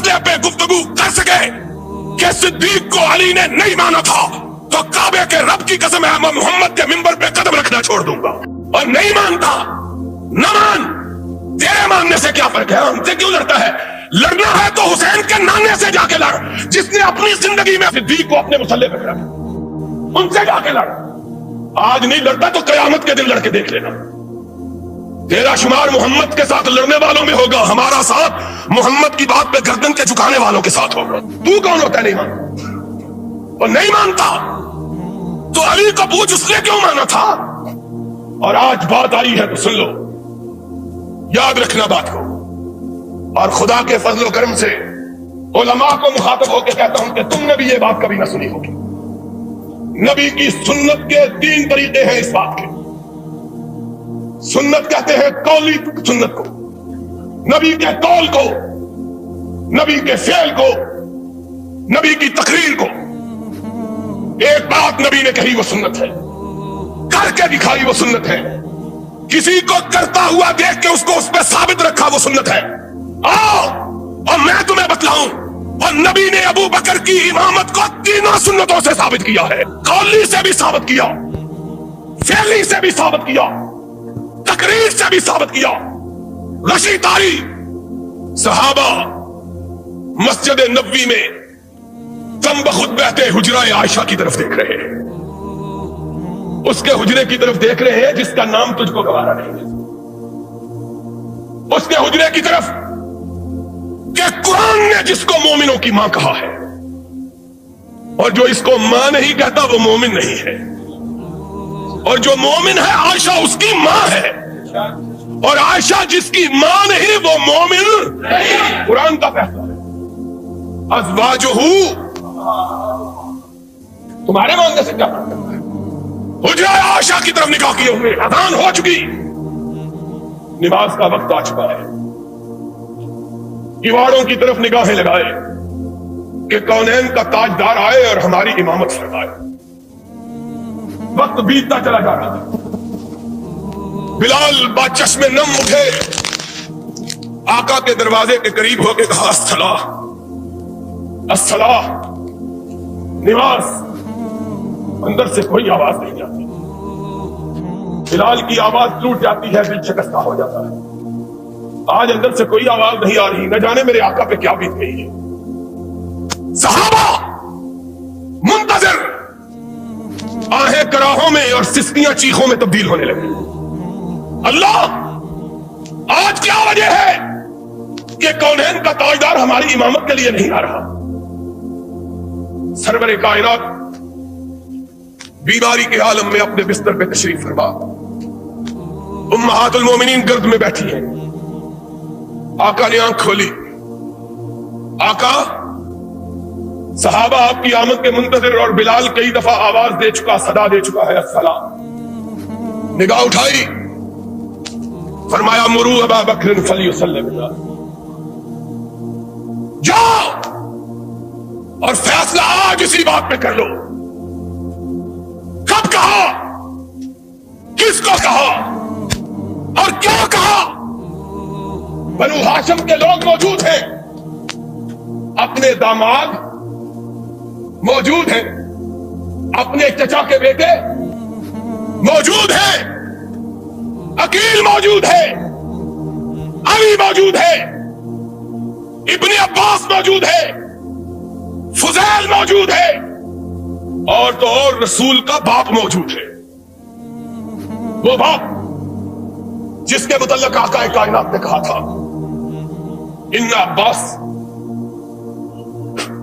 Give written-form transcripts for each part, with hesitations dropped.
मसले पे गुफ्तगू कर सके कि सिद्दीक को अली ने नहीं माना था तो काबे के रब की कसम है मैं मोहम्मद के मिंबर पे कदम रखना छोड़ दूंगा। और नहीं मानता न मान, तेरे मानने से क्या फर्क है, हमसे क्यों लड़ता है? लड़ना है तो हुसैन के नाने से जाके लड़, जिसने अपनी जिंदगी में सिद्दीक को अपने मुसल्ले पे खड़ा, उनसे जाके लड़। आज नहीं लड़ता तो कयामत के दिन लड़के देख लेना। तेरा शुमार मोहम्मद के साथ लड़ने वालों में होगा, हमारा साथ मोहम्मद की बात पे गर्दन के झुकाने वालों के साथ होगा। तू कौन होता है नहीं मानता? और नहीं मानता तो अली को पूछ उसने क्यों माना था। और आज बात आई है तो सुन लो, याद रखना बात को। और खुदा के फजल करम से उलमा को मुखातब होकर कहता हूं कि तुमने भी ये बात कभी ना सुनी होगी। नबी की सुन्नत के 3 तरीके हैं इस बात के। सुन्नत कहते हैं कौली सुन्नत को, नबी के कौल को, नबी के फेल को, नबी की तकरीर को। एक बात नबी ने कही वो सुन्नत है, करके दिखाई वो सुन्नत है, किसी को करता हुआ देख के उसको उस पर साबित रखा वो सुन्नत है। आओ और मैं तुम्हें बतलाऊं, और नबी ने अबू बकर की इमामत को 3 सुन्नतों से साबित किया है। कौली से भी साबित किया, फेली से भी साबित किया, तकरीर से भी साबित किया। रशी तारी सहाबा मस्जिद नबवी में दम बखुद बहते हुजरा आयशा की तरफ देख रहे हैं, उसके हुजरे की तरफ देख रहे हैं जिसका नाम तुझको गवारा नहीं है, उसके हुजरे की तरफ कि कुरान ने जिसको मोमिनों की मां कहा है, और जो इसको मां नहीं कहता वो मोमिन नहीं है, और जो मोमिन है आयशा उसकी मां है, और आयशा जिसकी मां नहीं वो मोमिन नहीं। कुरान का फैसला है। अज़वाजुहु, तुम्हारे मानने से क्या फर्क करता है? हुजरा आयशा की तरफ निगाह किए हुए, अज़ान हो चुकी, नमाज का वक्त आ चुका है, दीवारों की तरफ निगाहें लगाए कि कौनैन का ताजदार आए और हमारी इमामत फरमाए। वक्त बीतता चला जा रहा है। बिलाल बाचश्मे नम उठे, आका के दरवाजे के करीब होके कहा अस्सला अस्सला, नमाज। अंदर से कोई आवाज नहीं जाती, बिलाल की आवाज टूट जाती है, दिल शिकस्ता हो जाता है। आज अंदर से कोई आवाज नहीं आ रही, न जाने मेरे आका पे क्या बीत गई है। सहाबा मुंतज़िर, आहें कराहों में और सिस्कियां चीखों में तब्दील होने लगी। अल्लाह, आज क्या वजह है कि कौनैन का ताजदार हमारी इमामत के लिए नहीं आ रहा? सरवरे कायनात बीमारी के आलम में अपने बिस्तर पे तशरीफ फरमा, उम्महातुल मोमिनीन गर्द में बैठी हैं। आका ने आंख खोली, आका सहाबा आपकी आमद के मुंतज़िर, और बिलाल कई दफा आवाज दे चुका, सदा दे चुका है अस्सला। निगाह उठाई, फरमाया मुरू अबा बकर फलयुसल्लि बिना, जाओ और फैसला आज इसी बात पे कर लो। कब कहा, किसको कहा और क्या कहा? बनु हाशिम के लोग मौजूद हैं, अपने दामाद मौजूद हैं, अपने चचा के बेटे मौजूद हैं, अकील मौजूद है, अली मौजूद है, इब्ने अब्बास मौजूद है, फुजैल मौजूद है, और तो और रसूल का बाप मौजूद है। वो बाप जिसके मुतल्लिक आका कायनात ने कहा था इन्ना अब्बास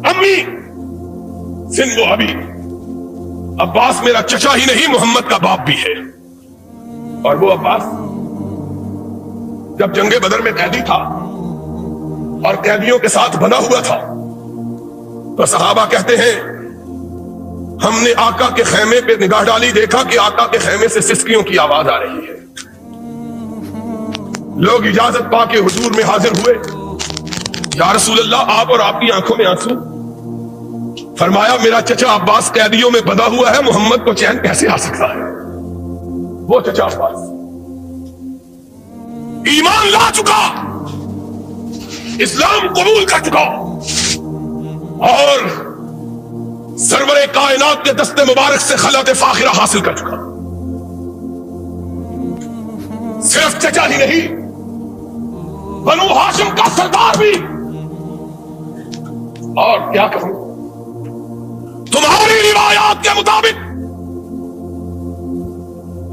अम्मी सिंधु अभी, अब्बास मेरा चचा ही नहीं मोहम्मद का बाप भी है। और वो अब्बास जब जंगे बदर में कैदी था और कैदियों के साथ बना हुआ था तो सहाबा कहते हैं हमने आका के खेमे पे निगाह डाली, देखा कि आका के खेमे से सिसकियों की आवाज आ रही है। लोग इजाजत पाके हुजूर में हाजिर हुए, या रसूल अल्लाह, आप और आपकी आंखों में आंसू। फरमाया मेरा चचा अब्बास कैदियों में बंधा हुआ है, मोहम्मद को चैन कैसे आ सकता है? वो चचा अब्बास ईमान ला चुका, इस्लाम कबूल कर चुका, اور سرور کائنات کے دستے مبارک سے خلعت فاخرہ حاصل کر چکا. صرف چچا ہی نہیں، بنو ہاشم کا سردار بھی. اور کیا کہوں، تمہاری روایات کے مطابق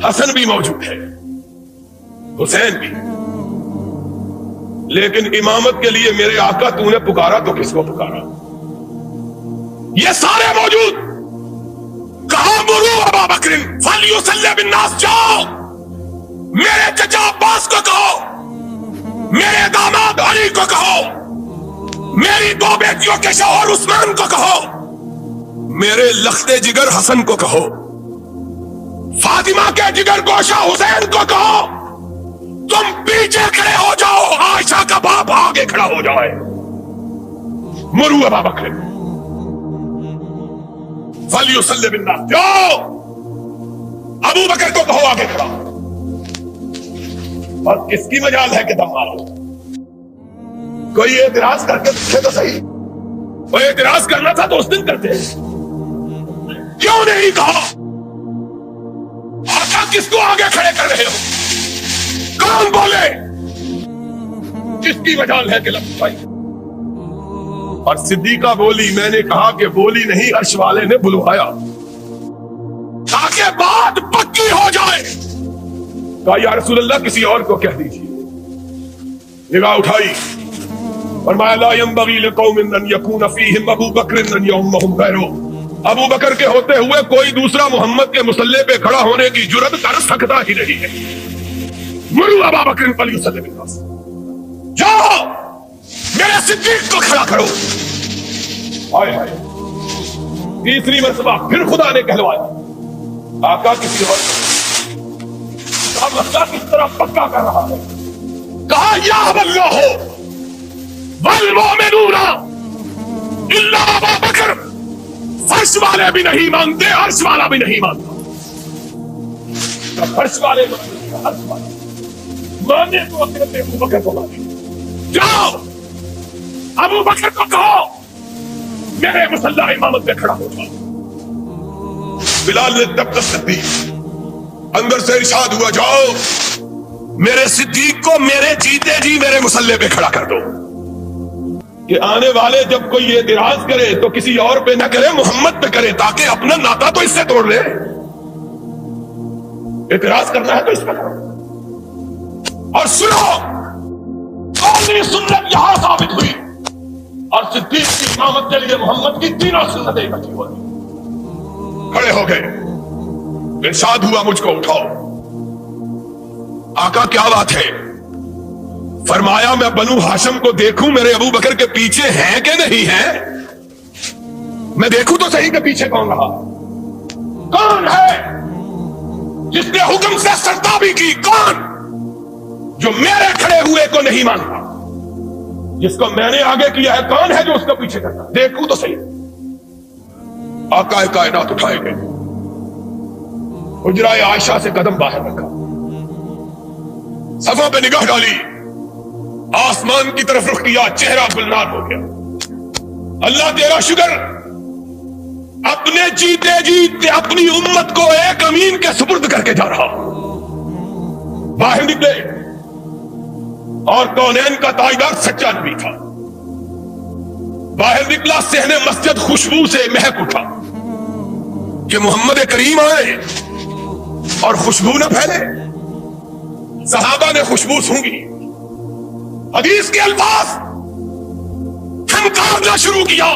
حسن بھی موجود ہے، حسین بھی. لیکن امامت کے لیے میرے آقا تو نے پکارا تو کس کو پکارا؟ یہ سارے موجود. کہاں مرو ابا بکر فلیصلی بالناس، جاؤ میرے چچا عباس کو کہو، میرے داماد علی کو کہو، میری دو بیٹیوں کے شوہر عثمان کو کہو، میرے لختے جگر حسن کو کہو، فاطمہ کے جگر گوشہ حسین کو کہو، تم پیچھے کھڑے ہو جاؤ، عائشہ کا باپ آگے کھڑا ہو جائے. مرو ابا بکر فلیصلی بالناس، جاؤ ابو بکر کو کہو آگے کھڑا. اور کس کی مجال ہے کہ دم مارو؟ کوئی اعتراض کر کے دیکھے تو صحیح. کوئی اعتراض کرنا تھا تو اس دن کرتے، کیوں نہیں کہا؟ آقا کس کو آگے کھڑے کر رہے ہو؟ کون بولے؟ کس کی مجال ہے کہ لفظ اٹھائی؟ اور صدیقہ بولی، میں نے کہا کہ بولی نہیں، عرش والے نے بلوایا تاکہ بات پکی ہو جائے. کہا یا رسول اللہ کسی اور کو کہہ دیجیے. نگاہ اٹھائی، فرمایا لا ينبغي لقوم ان يكون فيهم ابو بکر ان يؤمهم غيره. ابو بکر کے ہوتے ہوئے کوئی دوسرا محمد کے مصلی پہ کھڑا ہونے کی جرأت کر سکتا ہی نہیں ہے. مرو ابا بکر فلیصلی بالناس، جاؤ میرے صدیق کو کھڑا کرو. ہائے ہائے، تیسری مرتبہ پھر خدا نے کہلوایا. آقا کسی اور مسئلہ کس طرح پکا کر رہا ہے. کہا یا اللہ والمؤمنون الا ابا بکر. فرش والے بھی نہیں مانتے، عرش والا بھی نہیں مانتا. فرش والے عرش والے مانے تو اپنے ابو بکر کو مانے. جاؤ ابو بکر کو کہو میرے مسلح امامت پہ کھڑا ہو جاؤ. بلال نے تب تک صدیق اندر سے ارشاد ہوا، جاؤ میرے صدیق کو میرے جیتے جی میرے مسلح پہ کھڑا کر دو. کہ آنے والے جب کوئی اعتراض کرے تو کسی اور پہ نہ کرے، محمد پہ کرے، تاکہ اپنا ناتا تو اس سے توڑ لے. اعتراض کرنا ہے تو اس پہ کرو. اور سنو، قومی سنت یہاں ثابت ہوئی اور صدیق کی امامت کے لیے محمد کی تینوں سنتیں اکٹھی ہوئی. کھڑے ہو گئے، ارشاد ہوا مجھ کو اٹھاؤ. آقا کیا بات ہے؟ فرمایا میں بنو ہاشم کو دیکھوں میرے ابو بکر کے پیچھے ہیں کہ نہیں ہیں؟ میں دیکھوں تو صحیح کہ پیچھے کون رہا. کون ہے جس نے حکم سے سرتابی کی؟ کون جو میرے کھڑے ہوئے کو نہیں مانتا؟ جس کو میں نے آگے کیا ہے کون ہے جو اس کو پیچھے کرتا؟ دیکھوں تو صحیح. آقا کائنات اٹھائے گئے، حجرہ عائشہ سے قدم باہر رکھا، صفا پہ نگاہ ڈالی، آسمان کی طرف رخ کیا، چہرہ گلنار ہو گیا. اللہ تیرا شکر، اپنے جیتے جیتے اپنی امت کو ایک امین کے سپرد کر کے جا رہا. باہر نکلے اور کونین کا تاجدار سچا نبی تھا. باہر نکلا، صحن مسجد خوشبو سے مہک اٹھا کہ محمد کریم آئے اور خوشبو نہ پھیلے. صحابہ نے خوشبو سونگی، حدیث کے الفاظ تھنکارنا شروع کیا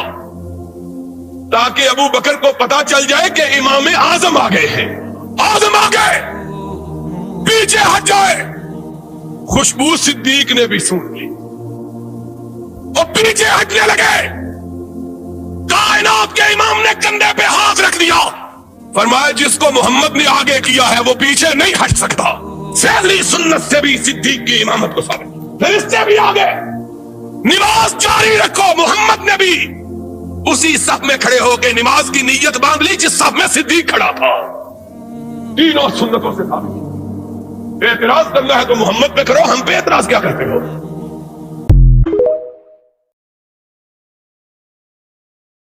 تاکہ ابو بکر کو پتا چل جائے کہ امام اعظم آ گئے ہیں. اعظم آ گئے، پیچھے ہٹ جائے. خوشبو صدیق نے بھی سن لی اور پیچھے ہٹنے لگے. کائنات کے امام نے کندھے پہ ہاتھ رکھ دیا، فرمایا جس کو محمد نے آگے کیا ہے وہ پیچھے نہیں ہٹ سکتا. فعلی سنت سے بھی صدیق کی امامت کو ثابت. پھر اس سے بھی آگے نماز جاری رکھو. محمد نے بھی اسی صف میں کھڑے ہو کے نماز کی نیت باندھ لی جس صف میں صدیق کھڑا تھا. تینوں سنتوں سے ثابت. اعتراض کرنا ہے تو محمد پہ کرو، ہم پہ اعتراض کیا کرتے ہو؟